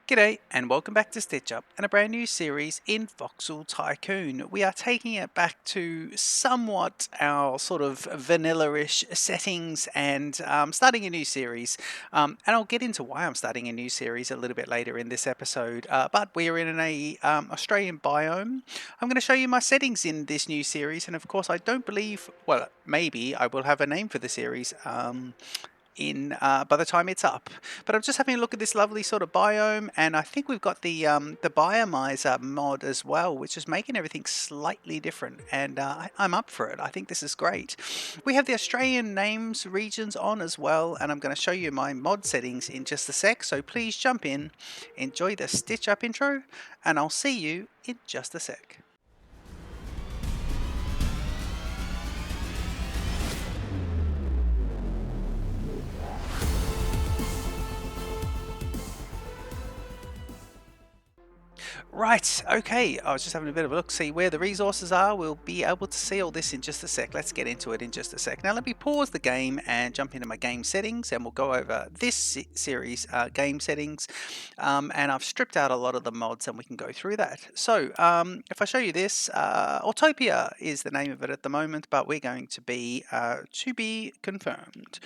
G'day and welcome back to Stitch Up and a brand new series in Voxel Tycoon. We are taking it back to somewhat our sort of vanilla-ish settings and starting a new series. And I'll get into why I'm starting a new series a little bit later in this episode. But we are in an Australian biome. I'm going to show you my settings in this new series, and of course I don't believe, well, maybe I will have a name for the series. By the time it's up. But I'm just having a look at this lovely sort of biome, and I think we've got the Biomizer mod as well, which is making everything slightly different, and I'm up for it. I think this is great. We have the Australian names regions on as well, and I'm going to show you my mod settings in just a sec, so please jump in, enjoy the Stitch Up intro, and I'll see you in just a sec. Right, okay, I was just having a bit of a look, see where the resources are. We'll be able to see all this in just a sec. Let's get into it in just a sec. Now let me pause the game and jump into my game settings, and we'll go over this series game settings. And I've stripped out a lot of the mods, and we can go through that. So if I show you this, Autopia is the name of it at the moment, but we're going to be confirmed.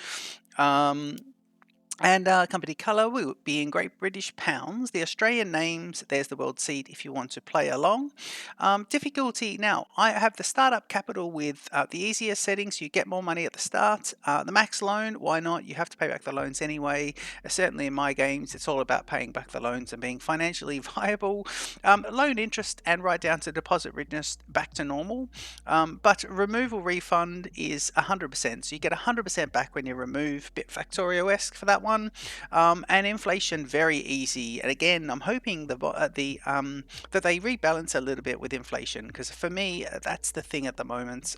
And company colour will be in Great British Pounds. The Australian names, there's the world seed if you want to play along. Difficulty, now I have the startup capital with the easier settings. You get more money at the start. The max loan, why not? You have to pay back the loans anyway. Certainly in my games, it's all about paying back the loans and being financially viable. Loan interest and right down to deposit readiness back to normal. But removal refund is 100%. So you get 100% back when you remove. Bit Factorio-esque for that one. And inflation very easy. And again, I'm hoping that they rebalance a little bit with inflation, because for me that's the thing at the moment.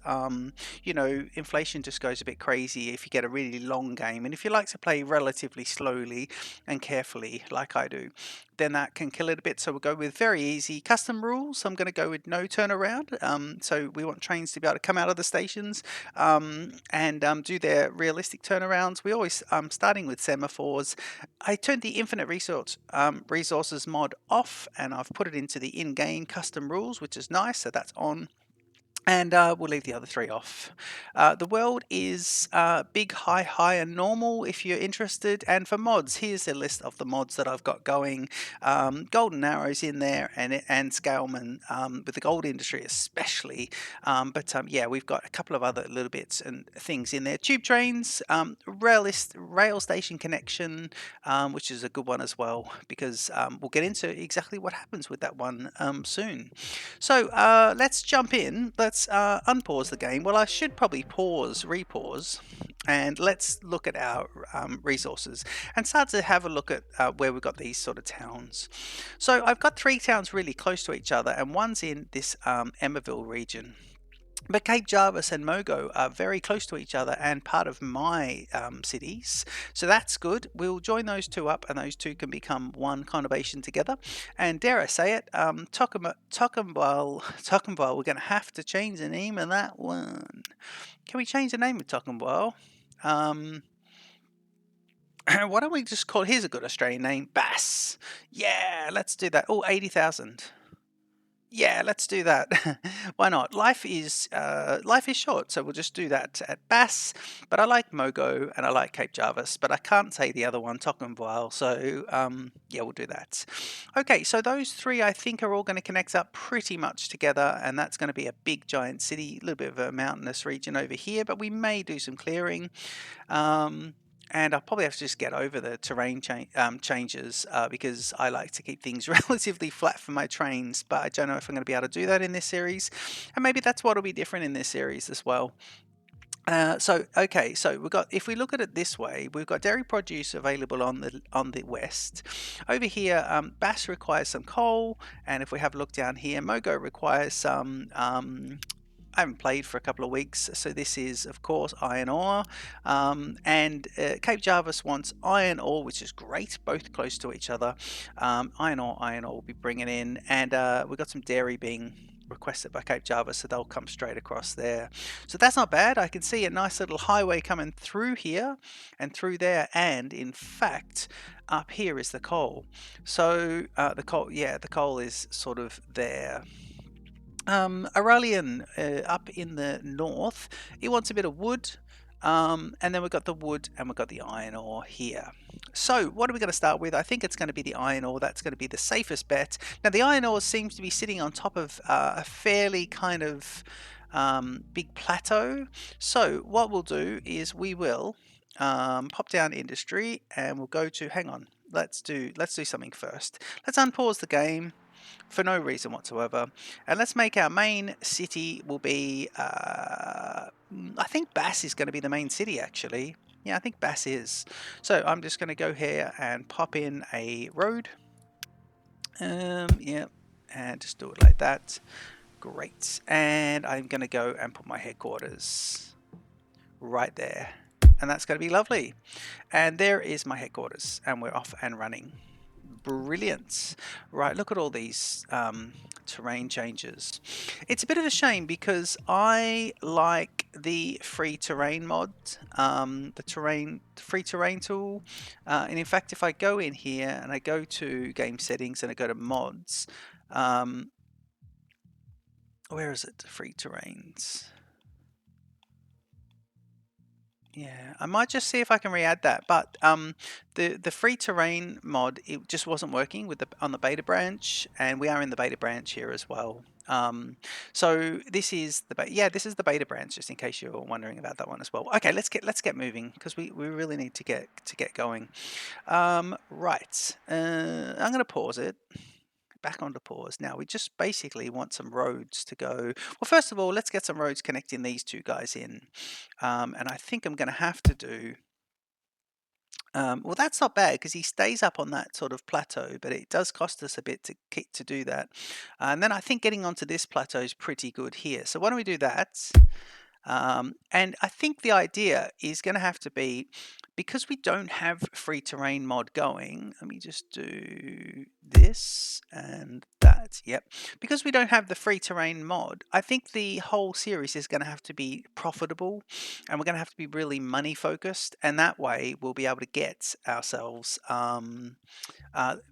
Inflation just goes a bit crazy if you get a really long game, and if you like to play relatively slowly and carefully like I do, then that can kill it a bit. So we'll go with very easy custom rules. I'm going to go with no turnaround. So we want trains to be able to come out of the stations and do their realistic turnarounds. We always starting with semaphores. I turned the infinite resources mod off, and I've put it into the in-game custom rules, which is nice. So that's on. And we'll leave the other three off. The world is big, high, and normal if you're interested. And for mods, here's a list of the mods that I've got going. GoldenArrow's in there, and Scaleman with the Gold Industry especially. Yeah, we've got a couple of other little bits and things in there. Tube trains, rail station connection, which is a good one as well, because we'll get into exactly what happens with that one soon. So let's jump in. Let's unpause the game. Well, I should probably repause, and let's look at our resources and start to have a look at where we've got these sort of towns. So I've got 3 towns really close to each other, and one's in this Emerville region. But Cape Jarvis and Mogo are very close to each other and part of my cities. So that's good. We'll join those two up, and those two can become one conurbation together. And dare I say it, Tocumwell, we're going to have to change the name of that one. Can we change the name of Tocumwell? Why don't we just call, here's a good Australian name, Bass. Yeah, let's do that. Oh, 80,000. Yeah, let's do that. Why not? Life is short, so we'll just do that at Bass. But I like Mogo and I like Cape Jarvis, but I can't say the other one, Tocumwell. So yeah, we'll do that. Okay, so those 3 I think are all going to connect up pretty much together, and that's going to be a big giant city, a little bit of a mountainous region over here, but we may do some clearing. And I'll probably have to just get over the terrain changes because I like to keep things relatively flat for my trains, but I don't know if I'm going to be able to do that in this series. And maybe that's what will be different in this series as well. So we've got, if we look at it this way, we've got dairy produce available on the west. Over here, Bass requires some coal, and if we have a look down here, Mogo requires some I haven't played for a couple of weeks, so this is, of course, iron ore. And Cape Jarvis wants iron ore, which is great, both close to each other. Iron ore will be bringing in, and we've got some dairy being requested by Cape Java, so they'll come straight across there. So that's not bad. I can see a nice little highway coming through here and through there, and in fact up here is the coal. So the coal is sort of there. Aurelian up in the north, he wants a bit of wood, and then we've got the wood and we've got the iron ore here. So what are we going to start with? I think it's going to be the iron ore. That's going to be the safest bet. Now the iron ore seems to be sitting on top of a fairly kind of big plateau. So what we'll do is we will pop down industry and we'll go to, hang on, let's do something first. Let's unpause the game for no reason whatsoever, and let's make our main city will be I think Bass is going to be the main city actually. Yeah, I think Bass is. So I'm just going to go here and pop in a road. Yeah, and just do it like that. Great. And I'm going to go and put my headquarters right there, and that's going to be lovely. And there is my headquarters, and we're off and running. Brilliant. Right, look at all these terrain changes. It's a bit of a shame because I like the free terrain mod, the free terrain tool. And in fact, if I go in here and I go to game settings and I go to mods, where is it? Free terrains. Yeah, I might just see if I can re-add that, but the free terrain mod, it just wasn't working with on the beta branch, and we are in the beta branch here as well. So this is this is the beta branch, just in case you're wondering about that one as well. Okay, let's get moving because we really need to get going. Right, I'm going to pause it. Back onto pause. Now we just basically want some roads to go. Well, first of all, let's get some roads connecting these two guys in. And I think I'm going to have to do. Well, that's not bad because he stays up on that sort of plateau, but it does cost us a bit to do that. And then I think getting onto this plateau is pretty good here. So why don't we do that? And I think the idea is going to have to be, because we don't have free terrain mod going, let me just do this and that. Yep. Because we don't have the free terrain mod, I think the whole series is going to have to be profitable, and we're going to have to be really money focused. And that way we'll be able to get ourselves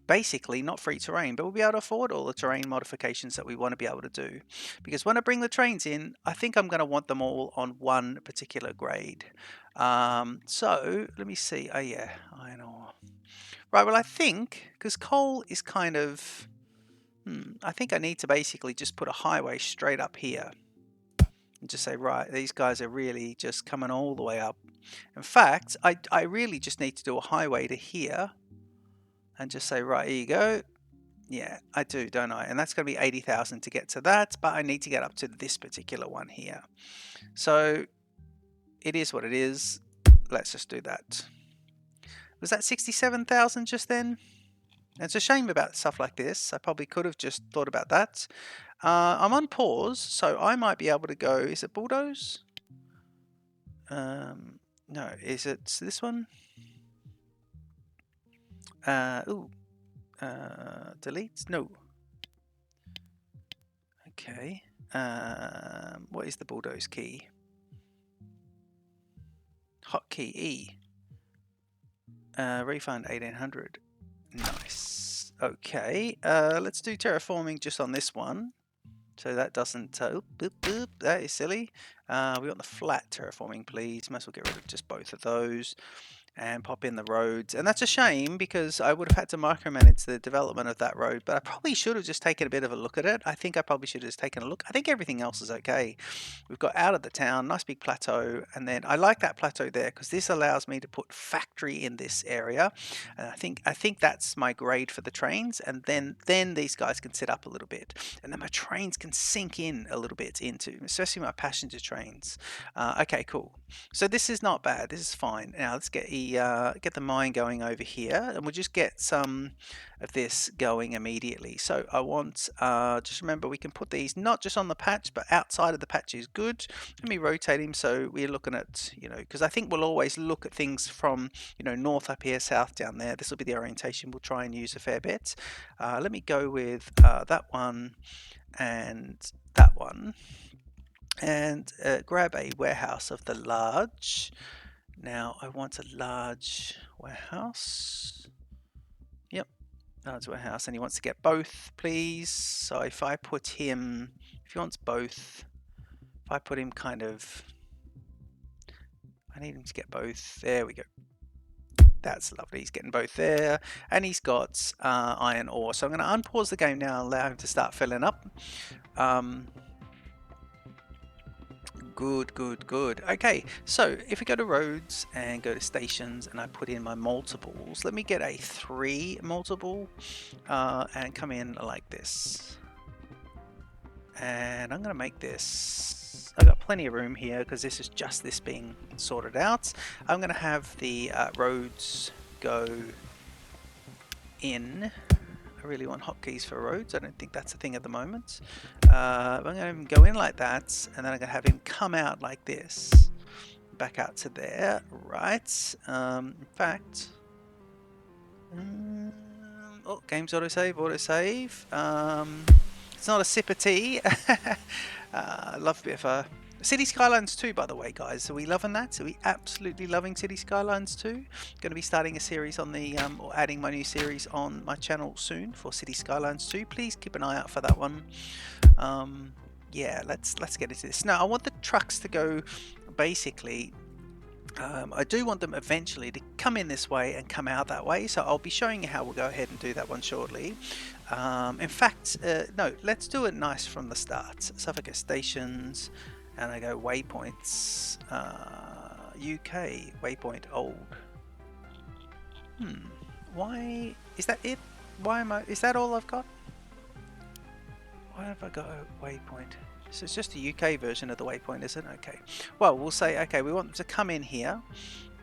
basically not free terrain, but we'll be able to afford all the terrain modifications that we want to be able to do. Because when I bring the trains in, I think I'm going to want them all on one particular grade. So let me see. Oh yeah, iron ore. Right, well I think, because coal is kind of, I think I need to basically just put a highway straight up here. And just say, right, these guys are really just coming all the way up. In fact, I really just need to do a highway to here. And just say, right, here you go. Yeah, I do, don't I? And that's going to be 80,000 to get to that, but I need to get up to this particular one here. So it is what it is. Let's just do that. Was that 67,000 just then? It's a shame about stuff like this. I probably could have just thought about that. I'm on pause, so I might be able to go. Is it bulldoze? No, is it this one? Delete? No. Okay. What is the bulldoze key? Hotkey E. Refund 1800. Nice. Okay. Let's do terraforming just on this one. So that doesn't. That is silly. We want the flat terraforming, please. Might as well get rid of just both of those. And pop in the roads. And that's a shame because I would have had to micromanage the development of that road, but I probably should have just taken a bit of a look at it. I think I probably should have just taken a look. I think everything else is okay. We've got out of the town, nice big plateau, and then I like that plateau there because this allows me to put factory in this area. And I think that's my grade for the trains, and then these guys can sit up a little bit, and then my trains can sink in a little bit into, especially my passenger trains. Okay, cool. So this is not bad. This is fine. Now let's get get the mine going over here, and we'll just get some of this going immediately. So I want, just remember we can put these not just on the patch, but outside of the patch is good. Let me rotate him so we're looking at, because I think we'll always look at things from, north up here, south down there. This will be the orientation we'll try and use a fair bit. Let me go with that one and that one, and grab a warehouse of the large. Now I want a large warehouse. Yep, large warehouse, and he wants to get both, please. So if I put him, if he wants both, if I put him kind of, I need him to get both. There we go. That's lovely. He's getting both there, and he's got iron ore. So I'm going to unpause the game now and allow him to start filling up. Good. Okay, so if we go to roads and go to stations and I put in my multiples, let me get a 3 multiple and come in like this. And I'm going to make this, I've got plenty of room here because this is just this being sorted out. I'm going to have the roads go in. I really want hotkeys for roads. I don't think that's a thing at the moment. I'm going to go in like that, and then I'm going to have him come out like this. Back out to there. Right. In fact... oh, game's autosave. It's not a sip of tea. I love a bit of a... City Skylines 2, by the way, guys. Are we loving that? Are we absolutely loving City Skylines 2? Going to be starting a series on the, or adding my new series on my channel soon for City Skylines 2. Please keep an eye out for that one. Yeah, let's get into this. Now, I want the trucks to go, basically, I do want them eventually to come in this way and come out that way. So I'll be showing you how we'll go ahead and do that one shortly. In fact, no, let's do it nice from the start. So if I go stations, and I go waypoints, UK, waypoint old. Why, is that it? Is that all I've got? Why have I got a waypoint? So it's just a UK version of the waypoint, is it? Okay. Well, we'll say, okay, we want them to come in here.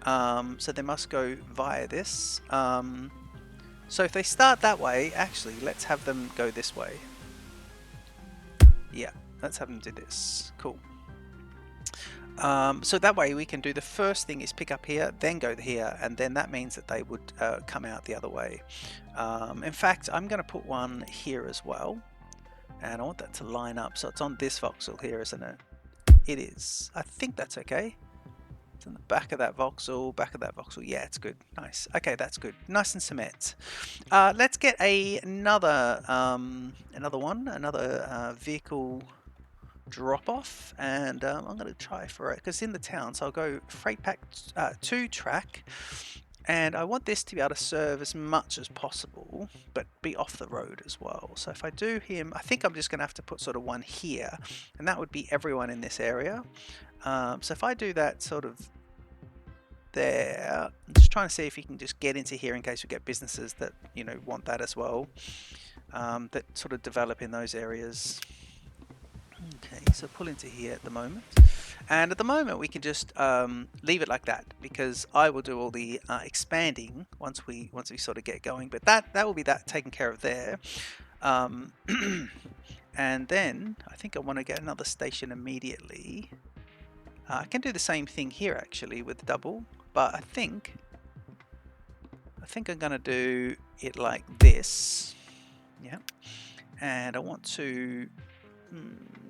So they must go via this. So if they start that way, actually, let's have them go this way. Yeah, let's have them do this. Cool. So that way we can do the first thing is pick up here, then go here, and then that means that they would come out the other way. In fact, I'm going to put one here as well, and I want that to line up. So it's on this voxel here, isn't it? It is. I think that's okay. It's on the back of that voxel, Yeah, it's good. Nice. Okay, that's good. Nice and cement. Let's get another vehicle drop off, and I'm going to try for it because in the town, so I'll go freight pack 2 track, and I want this to be able to serve as much as possible but be off the road as well. So if I do him, I think I'm just going to have to put sort of one here, and that would be everyone in this area. So if I do that sort of there, I'm just trying to see if you can just get into here in case we get businesses that want that as well, that sort of develop in those areas. Okay, so pull into here at the moment, and at the moment we can just leave it like that because I will do all the expanding once we sort of get going. But that will be that taken care of there, and then I think I want to get another station immediately. I can do the same thing here actually with double, but I think I'm going to do it like this. Yeah, and I want to.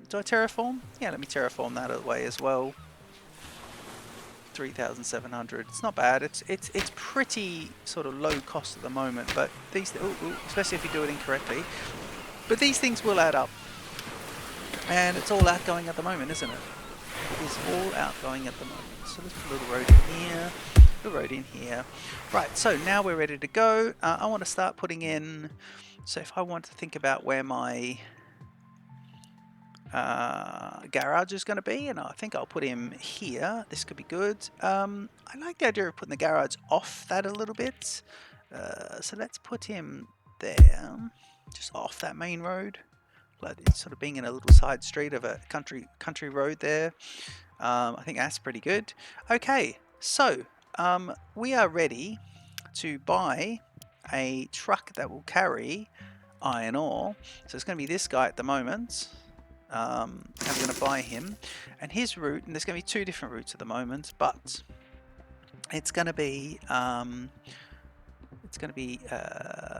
Do I terraform? Yeah, let me terraform that other way as well. 3,700. It's not bad. It's pretty sort of low cost at the moment, but these, especially if you do it incorrectly. But these things will add up, and it's all outgoing at the moment, isn't it? It is all outgoing at the moment. So let's put a little road in here. The road in here. Right. So now we're ready to go. I want to start putting in. So if I want to think about where my garage is going to be, and I think I'll put him here. This could be good. I like the idea of putting the garage off that a little bit, so let's put him there, just off that main road, like it's sort of being in a little side street of a country road there. I think that's pretty good. Okay, so we are ready to buy a truck that will carry iron ore. So it's going to be this guy at the moment. I'm going to buy him, and his route, and there's going to be two different routes at the moment, but it's going to be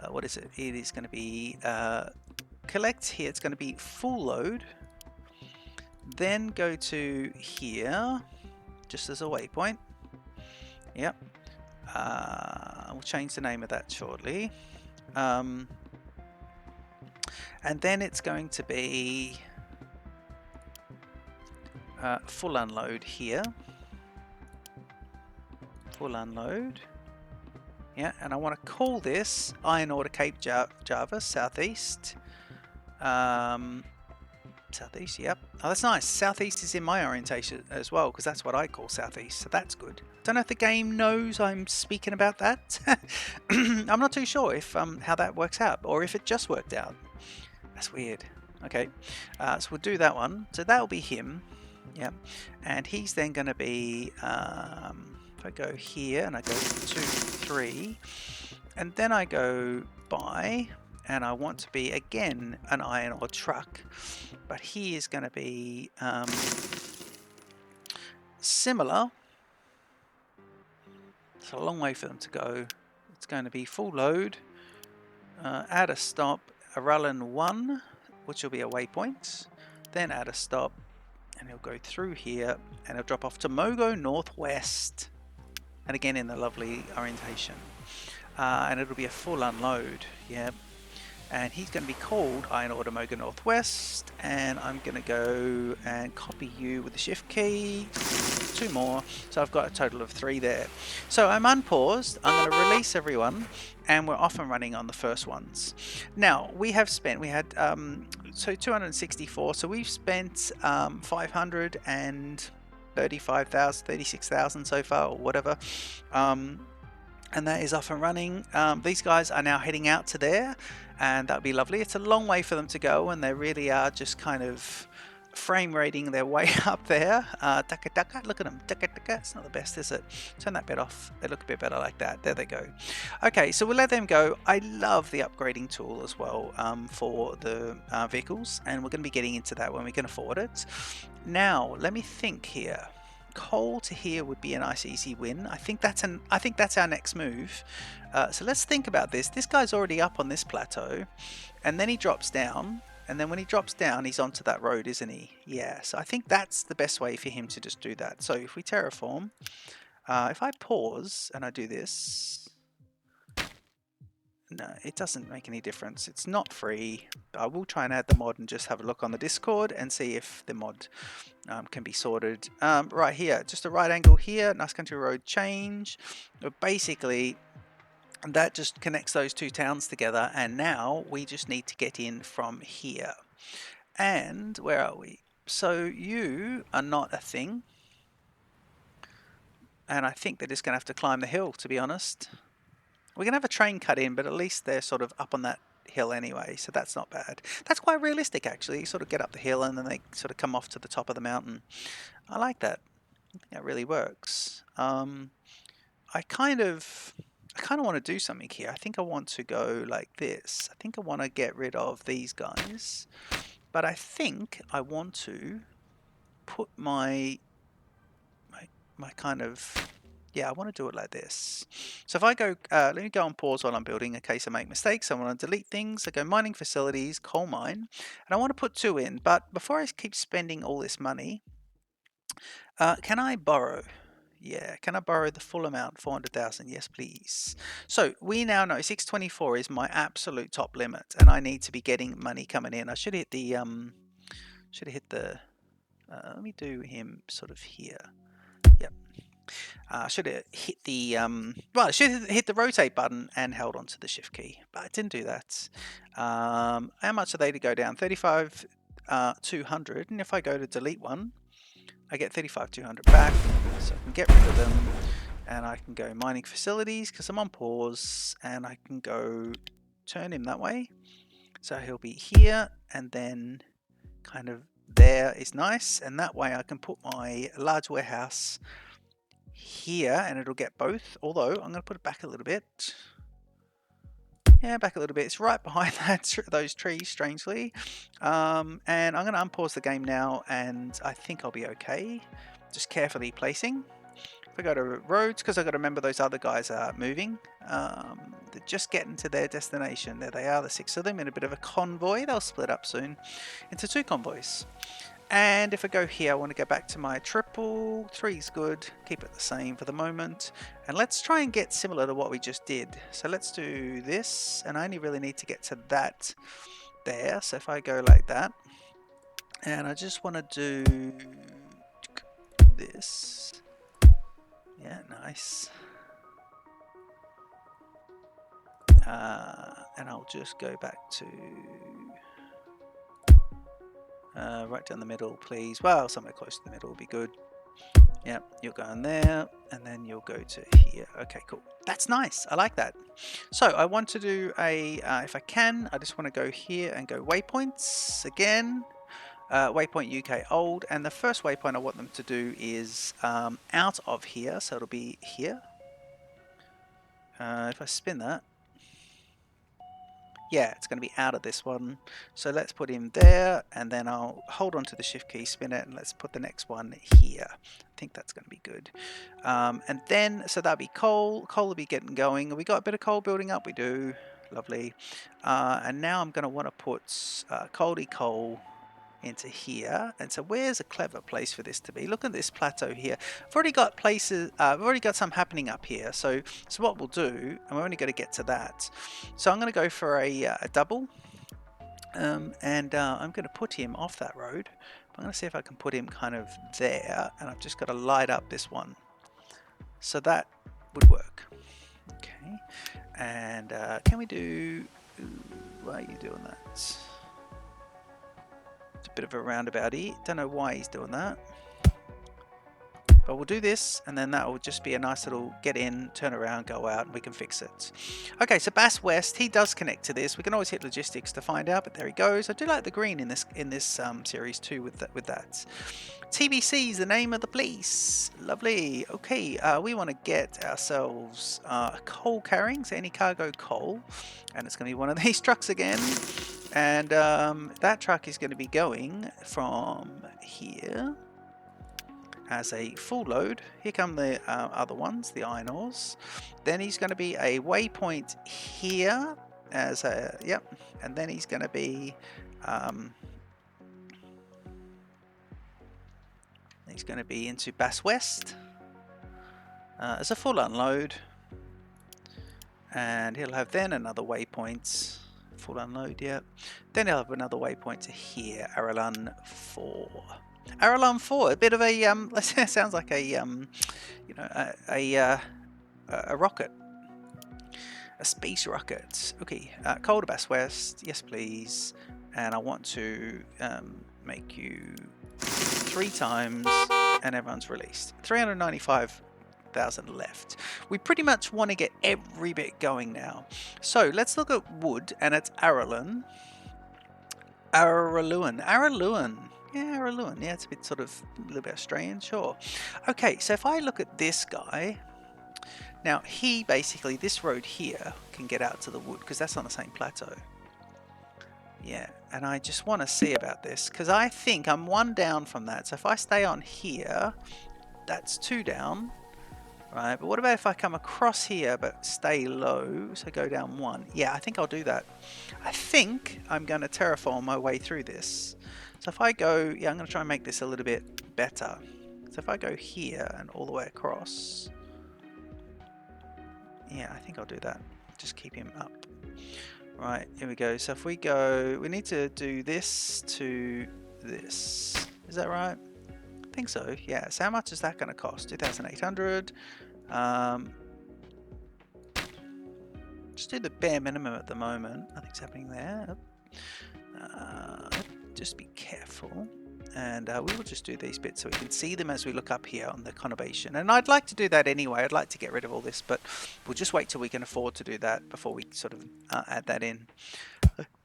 what is it? It is going to be collect here. It's going to be full load, then go to here just as a waypoint. Yep. We'll change the name of that shortly. And then it's going to be full unload here. Full unload. Yeah, and I want to call this Iron Ore to Cape Java Southeast. Southeast, yep. Oh, that's nice. Southeast is in my orientation as well, because that's what I call Southeast, so that's good. Don't know if the game knows I'm speaking about that. I'm not too sure if how that works out, or if it just worked out. That's weird. Okay, so we'll do that one. So that'll be him. Yep. And he's then going to be, if I go here and I go 2, 3, and then I go by, and I want to be again an iron ore truck, but he is going to be similar. It's a long way for them to go. It's going to be full load, add a stop, a Rullan 1, which will be a waypoint, then add a stop, and he'll go through here, and he'll drop off to Mogo Northwest, and again in the lovely orientation, and it'll be a full unload. Yeah. And he's going to be called Iron Ore to Mogo Northwest, and I'm going to go and copy you with the shift key, 2 more, so I've got a total of 3 there. So I'm unpaused, I'm going to release everyone, and we're off and running on the first ones. Now we have spent, we had so 264, so we've spent 535,000, 36,000 so far, or whatever. And that is off and running. These guys are now heading out to there, and that'll be lovely. It's a long way for them to go, and they really are just kind of frame rating their way up there. Look at them. It's not the best, is it? Turn that bit off. They look a bit better like that. There they go. Okay, so we'll let them go. I love the upgrading tool as well for the vehicles, and we're going to be getting into that when we can afford it. Now, let me think here. Coal to here would be a nice easy win. I think that's our next move. So let's think about this. This guy's already up on this plateau, and then he drops down, and then when he drops down, he's onto that road, isn't he? Yeah. So I think that's the best way for him to just do that. So if we terraform, if I pause and I do this, no, it doesn't make any difference. It's not free. I will try and add the mod and just have a look on the Discord and see if the mod can be sorted. Right here, just a right angle here, nice country road change. But basically, that just connects those 2 towns together, and now we just need to get in from here. And where are we? So you are not a thing. And I think they're just going to have to climb the hill, to be honest. We're going to have a train cut in, but at least they're sort of up on that hill anyway, so that's not bad. That's quite realistic, actually. You sort of get up the hill and then they sort of come off to the top of the mountain. I like that. I think that really works. I kind of want to do something here. I think I want to go like this. I think I want to get rid of these guys, but I think I want to put my kind of... Yeah, I want to do it like this. So if I go, let me go on pause while I'm building in case I make mistakes. I want to delete things. I go mining facilities, coal mine, and I want to put 2 in. But before I keep spending all this money, can I borrow? Yeah, can I borrow the full amount, 400,000? Yes, please. So we now know 624 is my absolute top limit, and I need to be getting money coming in. I should hit the, let me do him sort of here. Yep. Should have hit the well, I should have hit the rotate button and held onto the shift key, but I didn't do that. How much are they to go down? 35,200, and if I go to delete one, I get 35,200 back, so I can get rid of them, and I can go mining facilities because I'm on pause, and I can go turn him that way, so he'll be here, and then kind of there is nice, and that way I can put my large warehouse here, and it'll get both, although I'm going to put it back a little bit. Yeah, back a little bit. It's right behind those trees, strangely. And I'm going to unpause the game now, and I think I'll be okay. Just carefully placing. If I go to roads, because I've got to remember those other guys are moving. They're just getting to their destination. There they are, the 6 of them, in a bit of a convoy. They'll split up soon into 2 convoys. And if I go here, I want to go back to my triple. 3's good. Keep it the same for the moment. And let's try and get similar to what we just did. So let's do this. And I only really need to get to that there. So if I go like that. And I just want to do this. Yeah, nice. And I'll just go back to... right down the middle, please. Well, somewhere close to the middle would be good. Yeah, you'll go in there, and then you'll go to here. Okay, cool. That's nice. I like that. So I want to do a, if I can, I just want to go here and go waypoints again. Waypoint UK old, and the first waypoint I want them to do is out of here, so it'll be here. If I spin that, yeah, it's going to be out of this one. So let's put him there, and then I'll hold on to the shift key, spin it, and let's put the next one here. I think that's going to be good. And then, so that'll be coal. Coal will be getting going. We got a bit of coal building up. We do. Lovely. And now I'm going to want to put coal into here. And so where's a clever place for this to be? Look at this plateau here. I've already got places, I've already got some happening up here. So what we'll do, and we're only going to get to that. So I'm going to go for a double. I'm going to put him off that road. I'm going to see if I can put him kind of there. And I've just got to light up this one. So that would work. Okay. And can we do... why are you doing that? It's a bit of a roundabout-y. Don't know why he's doing that. But we'll do this, and then that will just be a nice little get in, turn around, go out, and we can fix it. Okay, so Bass West, he does connect to this. We can always hit logistics to find out, but there he goes. I do like the green in this series too with that. TBC is the name of the place. Lovely. Okay, we want to get ourselves coal carrying, so any cargo coal, and it's going to be one of these trucks again. And that truck is going to be going from here as a full load. Here come the other ones, the iron ores. Then he's going to be a waypoint here as a, yep, and then he's going to be into Bass West as a full unload, and he'll have then another waypoint, full unload, yeah. Then he'll have another waypoint to here, Aralun 4. Aralun 4, a bit of a sounds like a you know, a rocket, a space rocket. Okay, coal to Bass West, yes please. And I want to make you 3 times, and everyone's released. 395,000 left. We pretty much want to get every bit going now. So let's look at wood, and it's Aralun. Yeah, Araluen. Yeah, it's a bit sort of a little bit Australian, sure. Okay, so if I look at this guy, now he basically, this road here can get out to the wood because that's on the same plateau. Yeah, and I just want to see about this because I think I'm 1 down from that. So if I stay on here, that's 2 down, right? But what about if I come across here but stay low, so go down 1? Yeah, I think I'll do that. I think I'm going to terraform my way through this. So if I go, yeah, I'm going to try and make this a little bit better. So if I go here and all the way across, yeah, I think I'll do that. Just keep him up. Right, here we go. So if we go, we need to do this to this. Is that right? I think so, yeah. So how much is that going to cost? 2,800. Just do the bare minimum at the moment. Nothing's happening there. Just be careful, and we will just do these bits so we can see them as we look up here on the conurbation. And I'd like to do that anyway. I'd like to get rid of all this, but we'll just wait till we can afford to do that before we sort of add that in.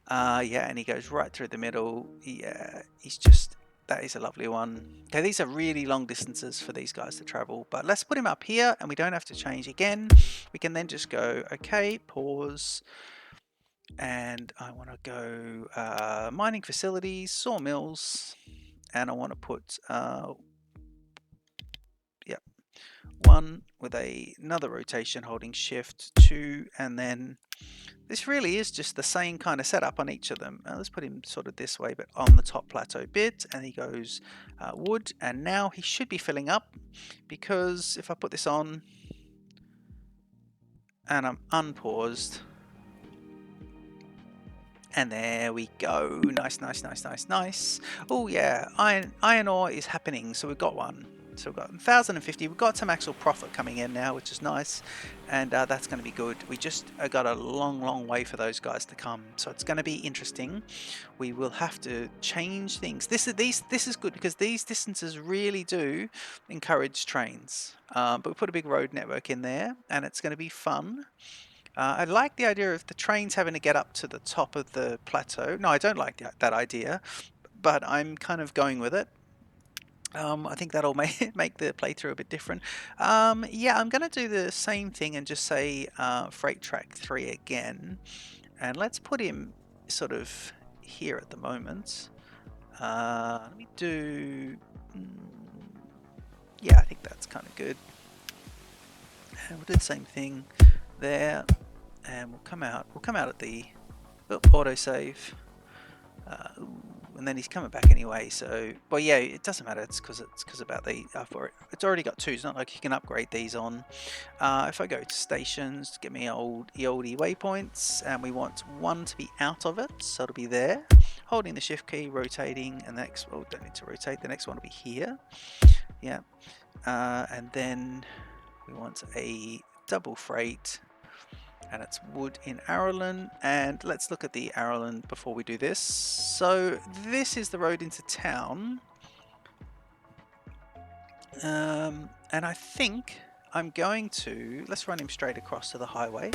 Yeah, and he goes right through the middle. Yeah, he's just That is a lovely one. Okay, these are really long distances for these guys to travel, but let's put him up here and we don't have to change again. We can then just go, okay, pause, and I want to go mining facilities, sawmills, and I want to put, yep, 1 with another rotation holding shift, 2, and then this really is just the same kind of setup on each of them. Let's put him sort of this way, but on the top plateau bit, and he goes wood, and now he should be filling up, because if I put this on and I'm unpaused, and there we go. Nice, nice, nice, nice, nice. Oh yeah, iron ore is happening, so we've got one. So we've got 1,050. We've got some actual profit coming in now, which is nice, and that's going to be good. We just got a long way for those guys to come, so it's going to be interesting. We will have to change things. This is good because these distances really do encourage trains. But we put a big road network in there, and it's going to be fun. I like the idea of the trains having to get up to the top of the plateau. No, I don't like that idea, but I'm kind of going with it. I think that'll make the playthrough a bit different. Yeah, I'm going to do the same thing and just say Freight Track 3 again. And let's put him sort of here at the moment. Let me do... yeah, I think that's kind of good. And we'll do the same thing there. And we'll come out at the autosave, and then he's coming back anyway, so well, yeah, it doesn't matter. It's because about the it's already got 2. It's not like you can upgrade these on. If I go to stations to get me old waypoints, and we want 1 to be out of it, so it'll be there, holding the shift key, rotating, and the next, well, don't need to rotate, the next one will be here. Yeah, and then we want a double freight, and it's wood in Arrowland. And let's look at the Arrowland before we do this. So this is the road into town, and I think I'm going to, let's run him straight across to the highway.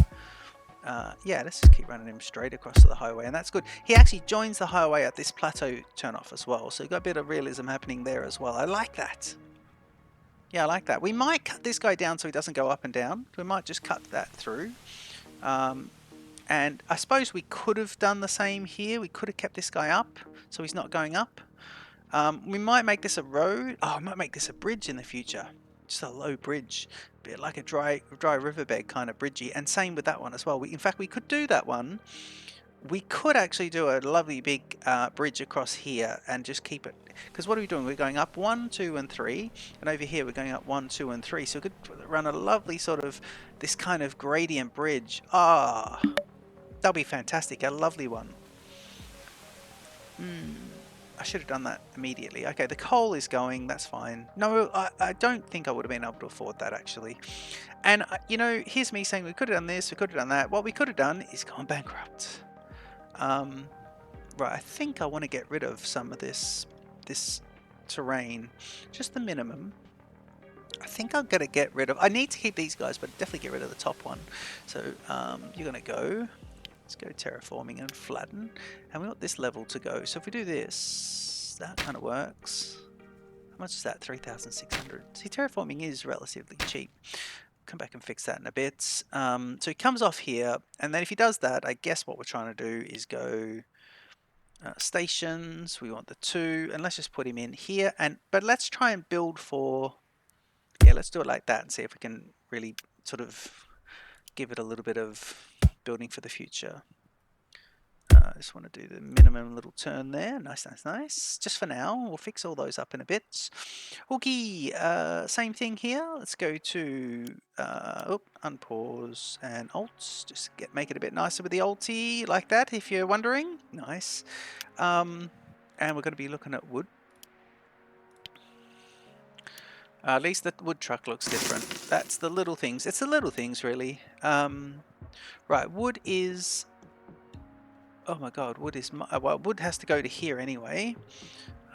Yeah, let's just keep running him straight across to the highway, and that's good. He actually joins the highway at this plateau turnoff as well, so you've got a bit of realism happening there as well. I like that. Yeah, I like that. We might cut this guy down so he doesn't go up and down. We might just cut that through. And I suppose we could have done the same here. We could have kept this guy up so he's not going up. We might make this a road. Oh, I might make this a bridge in the future. Just a low bridge. A bit like a dry riverbed kind of bridgey. And same with that one as well. In fact, we could do that one. We could actually do a lovely big bridge across here and just keep it. Because what are we doing? We're going up 1, 2, and 3. And over here we're going up 1, 2, and 3. So we could run a lovely sort of this kind of gradient bridge. Ah. That'll be fantastic, a lovely one. I should have done that immediately. Okay, the coal is going, that's fine. No, I don't think I would have been able to afford that actually. And, you know, here's me saying we could have done this, we could have done that. What we could have done is gone bankrupt. Right, I think I want to get rid of some of this terrain, just the minimum. I think I'm going to get rid of, I need to keep these guys, but definitely get rid of the top one. So you're going to go. Let's go terraforming and flatten, and we want this level to go. So if we do this, that kind of works. How much is that? 3,600. See, terraforming is relatively cheap. Come back and fix that in a bit. So he comes off here, and then if he does that, I guess what we're trying to do is go stations. We want the 2, and let's just put him in here. But let's try and build for, yeah, let's do it like that and see if we can really sort of give it a little bit of building for the future. I just want to do the minimum little turn there. Nice, nice, nice. Just for now, we'll fix all those up in a bit. Okay, same thing here. Let's go to unpause and alt. Just make it a bit nicer with the Alt-Y like that, if you're wondering. Nice. And we're going to be looking at wood. At least the wood truck looks different. That's the little things. It's the little things, really. Right, wood is... oh my god, wood is... well, wood has to go to here anyway.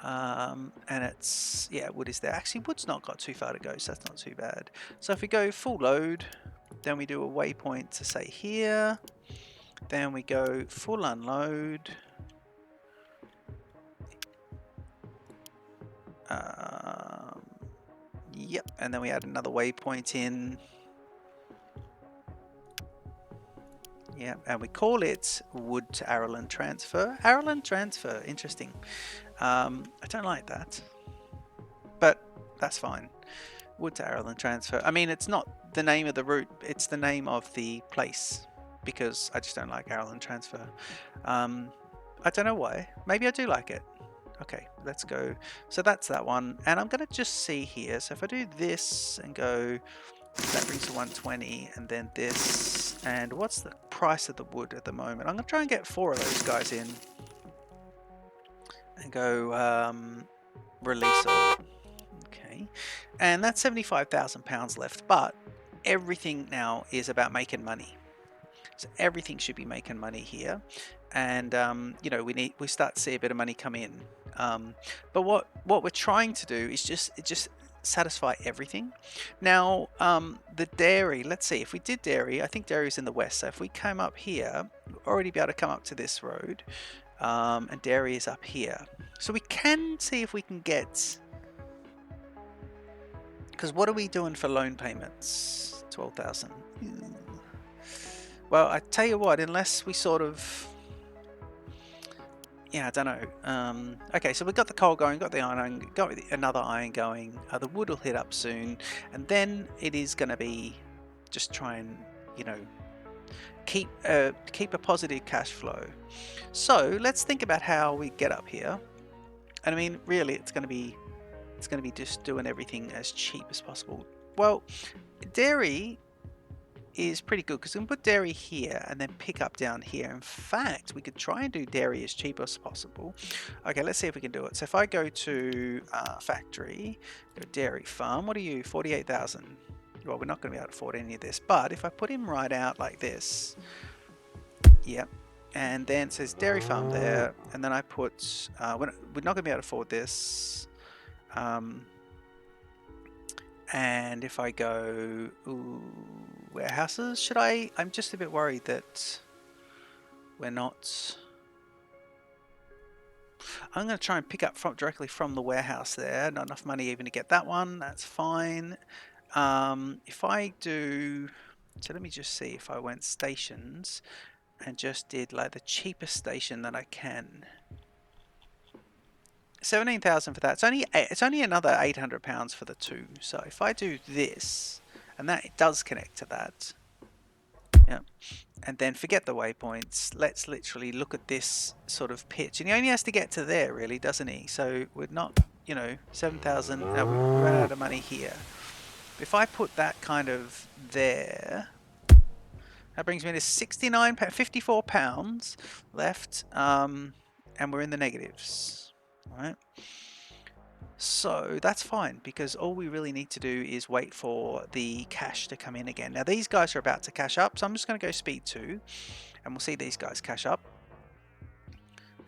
And it's... yeah, wood is there. Actually, wood's not got too far to go, so that's not too bad. So if we go full load, then we do a waypoint to say here. Then we go full unload. Yep, and then we add another waypoint in. Yeah, and we call it wood to Ireland transfer. Ireland transfer, interesting. I don't like that, but that's fine. Wood to Ireland transfer. I mean, it's not the name of the route, it's the name of the place, because I just don't like Ireland transfer. I don't know why. Maybe I do like it. Okay, let's go. So that's that one, and I'm gonna just see here. So if I do this and go, that brings to 120, and then this, and what's the price of the wood at the moment? I'm gonna try and get 4 of those guys in, and go release all. Okay, and that's £75,000 left, but everything now is about making money. So everything should be making money here, and you know, we start to see a bit of money come in. But what we're trying to do is just satisfy everything. Now the dairy. Let's see if we did dairy. I think dairy is in the west. So if we came up here, we'll already be able to come up to this road, and dairy is up here. So we can see if we can get. Because what are we doing for loan payments? 12,000. Well, I tell you what, unless we sort of, yeah, I don't know. Okay, so we've got the coal going, got the iron, got another iron going. The wood will hit up soon, and then it is going to be just try and, you know, keep a positive cash flow. So let's think about how we get up here. And I mean, really, it's going to be just doing everything as cheap as possible. Well, dairy is pretty good because we can put dairy here and then pick up down here. In fact, we could try and do dairy as cheap as possible. Okay, let's see if we can do it. So if I go to factory, go dairy farm, what are you? 48,000. Well, we're not going to be able to afford any of this, but if I put him right out like this, yep, and then it says dairy farm there, and then I put, we're not going to be able to afford this. And if I go warehouses, should I? I'm just a bit worried that we're not. I'm going to try and pick up directly from the warehouse there. Not enough money even to get that one. That's fine. If I do, so let me just see if I went stations and just did like the cheapest station that I can. 17,000 for that. It's only another £800 for the 2. So if I do this, and that it does connect to that, yeah, and then forget the waypoints. Let's literally look at this sort of pitch, and he only has to get to there, really, doesn't he? So we're not, you know, 7,000. We ran out of money here. If I put that kind of there, that brings me to £54 left, and we're in the negatives, right? So that's fine, because all we really need to do is wait for the cash to come in again. Now these guys are about to cash up, so I'm just going to go speed 2 and we'll see these guys cash up.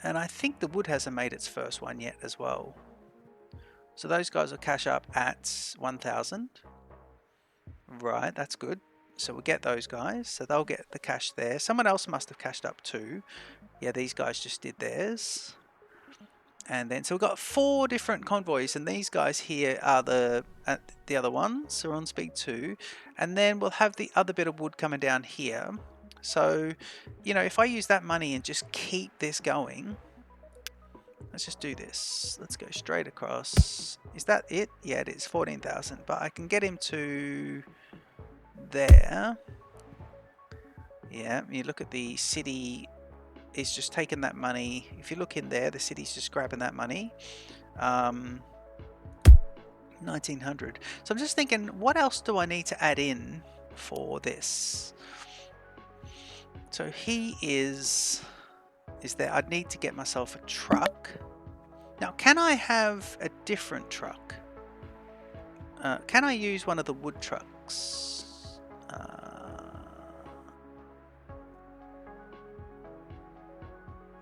And I think the wood hasn't made its first one yet as well. So those guys will cash up at 1,000. Right, that's good. So we'll get those guys, so they'll get the cash there. Someone else must have cashed up too. Yeah, these guys just did theirs. And then, so we've got 4 different convoys, and these guys here are the other ones, so we're on speed 2. And then we'll have the other bit of wood coming down here. So, you know, if I use that money and just keep this going, let's just do this. Let's go straight across. Is that it? Yeah, it is 14,000, but I can get him to there. Yeah, you look at the city. Is just taking that money. If you look in there, the city's just grabbing that money. 1900. So I'm just thinking, what else do I need to add in for this? So he is there. I'd need to get myself a truck. Now, can I have a different truck? Can I use one of the wood trucks?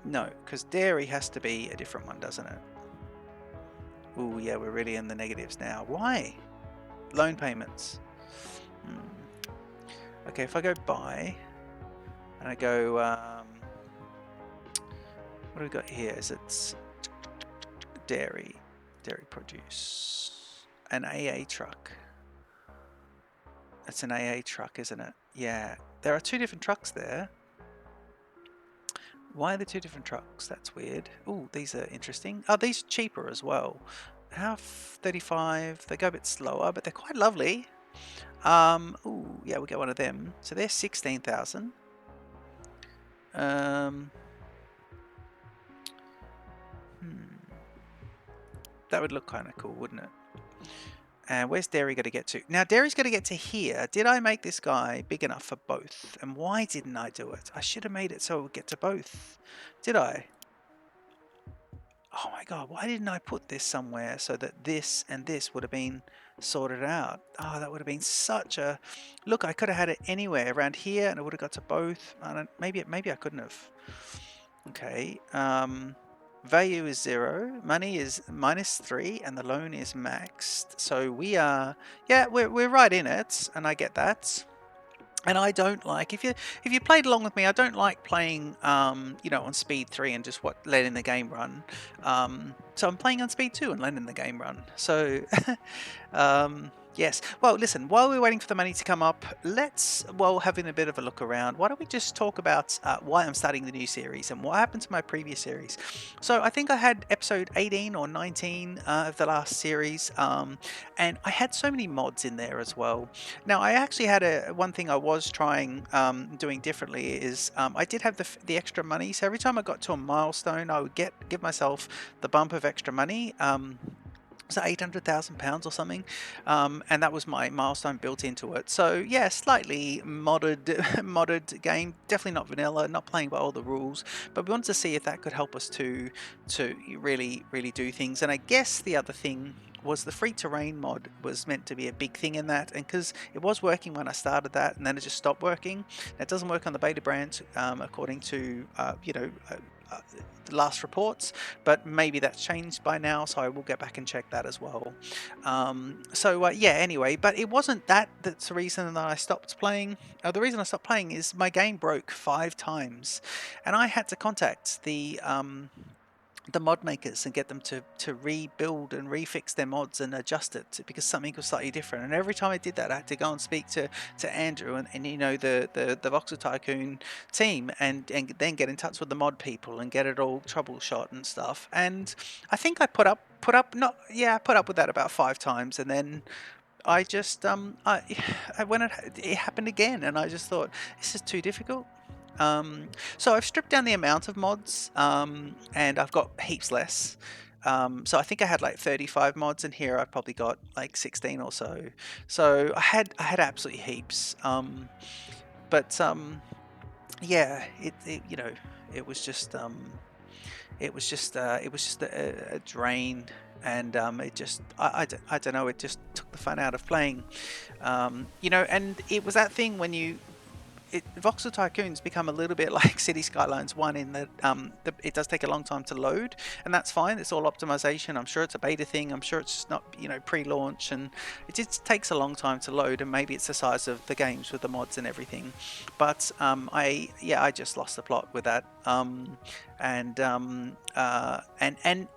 No, because dairy has to be a different one, doesn't it? Oh yeah, we're really in the negatives now. Why? Loan payments. Okay, if I go buy, and I go, what do we got here? Is it dairy? Dairy produce. An AA truck. It's an AA truck, isn't it? Yeah. There are two different trucks there. Why are there two different trucks? That's weird. Oh, these are interesting. Oh, these are cheaper as well. How 35? They go a bit slower, but they're quite lovely. Oh, yeah, we'll get one of them. So they're 16,000. That would look kind of cool, wouldn't it? And where's Dairy going to get to? Now, Dairy's going to get to here. Did I make this guy big enough for both? And why didn't I do it? I should have made it so it would get to both. Did I? Oh my god, why didn't I put this somewhere so that this and this would have been sorted out? Oh, that would have been such a... Look, I could have had it anywhere around here and it would have got to both. Maybe I couldn't have. Okay. Value is 0, money is -3, and the loan is maxed. So we are... Yeah, we're right in it, and I get that. And I don't like, if you played along with me, I don't like playing you know, on speed 3 and just letting the game run. So I'm playing on speed 2 and letting the game run. So yes. Well, listen, while we're waiting for the money to come up, while having a bit of a look around, why don't we just talk about why I'm starting the new series and what happened to my previous series. So I think I had episode 18 or 19 of the last series, and I had so many mods in there as well. Now, I actually had one thing I was trying doing differently is I did have the extra money. So every time I got to a milestone, I would give myself the bump of extra money. Was that £800,000 or something? And that was my milestone built into it. So yeah, slightly modded game. Definitely not vanilla, not playing by all the rules. But we wanted to see if that could help us to really do things. And I guess the other thing was the free terrain mod was meant to be a big thing in that, and because it was working when I started that, and then it just stopped working. It doesn't work on the beta brand, according to the last reports, but maybe that's changed by now, so I will get back and check that as well. Yeah, anyway, but it wasn't that's the reason that I stopped playing. The reason I stopped playing is my game broke 5 times, and I had to contact the mod makers and get them to rebuild and refix their mods and adjust it because something was slightly different. And every time I did that, I had to go and speak to Andrew and you know, the Voxel Tycoon team, and then get in touch with the mod people and get it all troubleshot and stuff. And I think I put up with that about 5 times, and then I just when it happened again, and I just thought, this is too difficult. So I've stripped down the amount of mods, and I've got heaps less. So I think I had like 35 mods, and here I've probably got like 16 or so. So I had absolutely heaps. Yeah, it you know, it was just a drain, and it just I don't know, it just took the fun out of playing. You know, and it was that thing when Voxel Tycoon's become a little bit like City Skylines 1 in that it does take a long time to load, and that's fine. It's all optimization. I'm sure it's a beta thing. I'm sure it's just not, you know, pre-launch, and it just takes a long time to load, and maybe it's the size of the games with the mods and everything. But I just lost the plot with that. And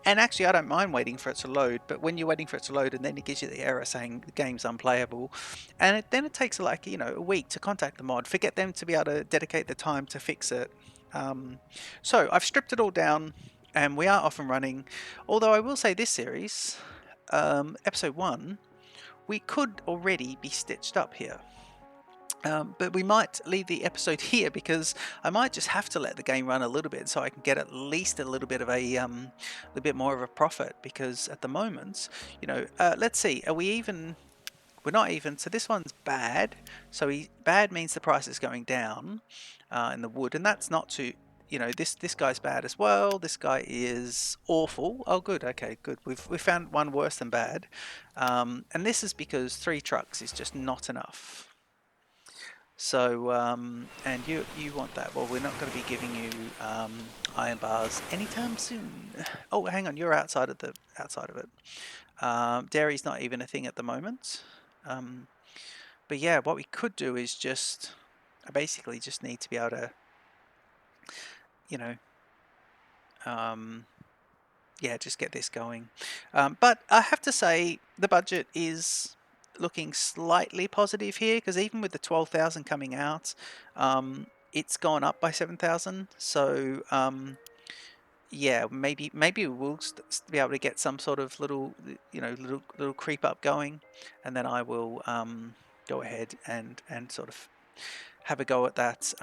actually, I don't mind waiting for it to load, but when you're waiting for it to load and then it gives you the error saying the game's unplayable, and then it takes like, you know, a week to contact the mod, forget them to be able to dedicate the time to fix it. So I've stripped it all down, and we are off and running. Although I will say, this series, episode 1, we could already be stitched up here. But we might leave the episode here because I might just have to let the game run a little bit so I can get at least a little bit of a bit more of a profit, because at the moment, you know, let's see, are we even? We're not even. So this one's bad. So bad means the price is going down in the wood, and that's not too. You know, this guy's bad as well. This guy is awful. Oh, good. Okay, good. We found one worse than bad, and this is because 3 trucks is just not enough. So, and you want that. Well, we're not going to be giving you iron bars anytime soon. Oh, hang on, you're outside of it. Dairy's not even a thing at the moment. But yeah, what we could do is just, I basically just need to be able to, you know, yeah, just get this going. But I have to say the budget is looking slightly positive here, because even with the 12,000 coming out, it's gone up by 7,000. So yeah, maybe we will be able to get some sort of little, little creep up going, and then I will go ahead and sort of have a go at that.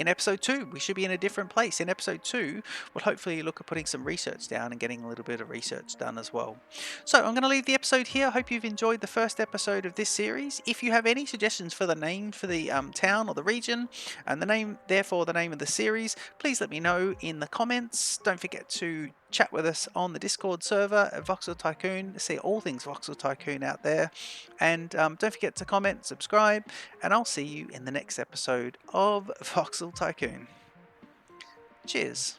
In episode 2, we should be in a different place. In episode 2, we'll hopefully look at putting some research down and getting a little bit of research done as well. So I'm going to leave the episode here. I hope you've enjoyed the first episode of this series. If you have any suggestions for the name for the town or the region, and therefore the name of the series, please let me know in the comments. Don't forget to chat with us on the Discord server at Voxel Tycoon. See all things Voxel Tycoon out there. And don't forget to comment, subscribe, and I'll see you in the next episode of Voxel Tycoon. Cheers.